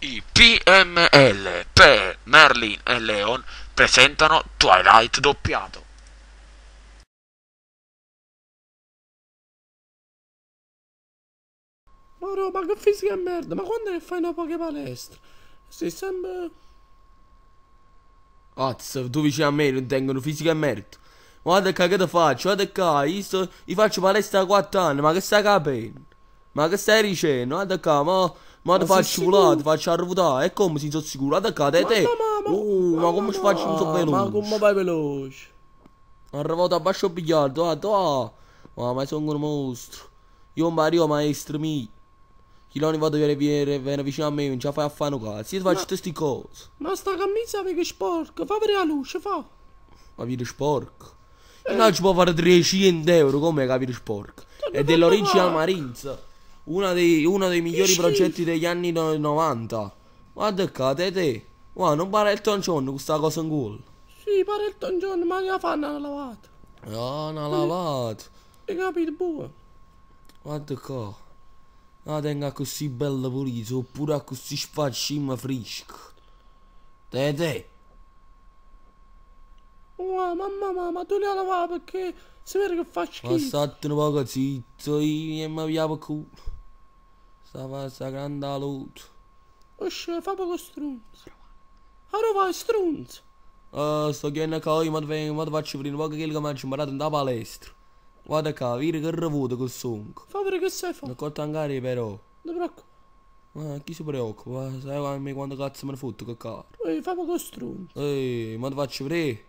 I PML per Merlin e Leon presentano Twilight doppiato. Ma che fisica è merda, ma quando è che fai una poche palestre? Sei sempre... Cazzo, tu vicino a me non tengono fisica e merito. Guarda che te faccio, guarda qua, io faccio palestra da 4 anni, ma che stai capendo? Ma che stai dicendo? Guarda qua, ma ti Ma sei faccio volare, ti sicuro? faccio arrotare, e come si sono sicuro? Guarda qua, Ma te. no, Ma come ci faccio, mi so ma veloce. come vai veloce? Arrivato a basso biliardo, guarda, ma sono un mostro. Io Mario maestro mio. Chi non vado a viene vicino a me, non ce la fai a fare un cazzo. Io ti faccio Ma, queste cose. ma sta camisa che è sporca, fa vedere la luce, fa. Ma viene sporco. Io non ci può fare 300 euro, come capire sporco? È dell'Original Marines. Uno dei migliori progetti degli anni 90. Guarda qua, te. Guarda, non pare il Elton John con questa cosa in culo. Sì, pare il Elton John, ma che la fanno una lavata? No, una lavata. Hai capito, buono? Guarda qua. La tenga così bella pulita, oppure così sfaccina fresca. Te. Ma tu la lavare perché si vede che fa Ma schifo. state un poco zitto, io mi abbiamo culo. Sta grande luce. Osce, fa poco strunzo. Allora vai, strunzo. Sto chiedendo qua, io mi faccio prima un po' che mi ha imparato da palestra. Guarda qua, vedi che revuto che sono. Fa vedere che sai Non fa. conto ancora però. Non ti preoccupare. Ma chi si preoccupa? Sai quando cazzo me ne fotto che caro. Fa poco strunzo. Ehi, ma ti faccio vedere?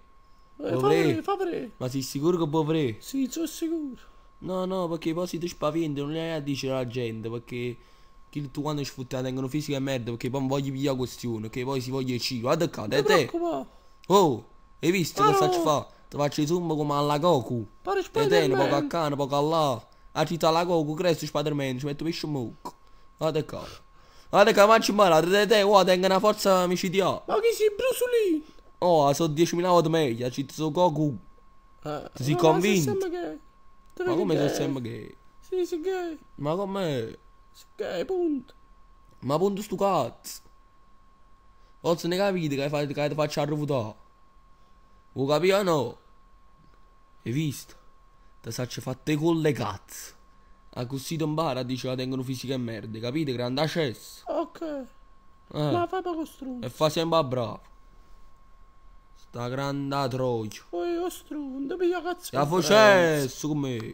Può vedere? Fa vedere. Ma sei sicuro che può vedere? Sì, sono sicuro. No, perché poi si ti spaventi, non è a dire alla gente, perché tu quando sfrutti la tengono fisica e merda, perché poi non voglio pigliare questione, che poi si voglia il cibo. Guarda qua, Non ti te. preoccupare. Oh, hai visto che faccio No, fa? Ti faccio il zoom come alla Goku. pare Te, un poco a Spider-Man. qua, un poco a là. A città la Goku, cresce Spider-Man, ci metto pesce mucco. Guarda qua. Guarda qua, faccio imparare, te, oh, tengo una forza micidiale. Ma chi si Bruce Lee? Oh, sono 10.000 volte meglio, a città su Goku. Ti sei Ma sei convinto? sempre gay. Te Ma vedi come gay? sei sempre gay? Sì, sei gay. Ma come? Sei gay, punto. Ma punto sto cazzo. Forse ne capite che ti faccio arrotare. Vuoi capire o no? Hai visto? Ti faccio fatte con le cazzo. A così ti impara a dire che la tengono fisica e merda, capite? Grande accesso. Ok. Ma Eh, fai poco strunzo. e fa sempre a bravo. Sta grande troia. Poi io strunzo, piglia cazzo. La faccio con me.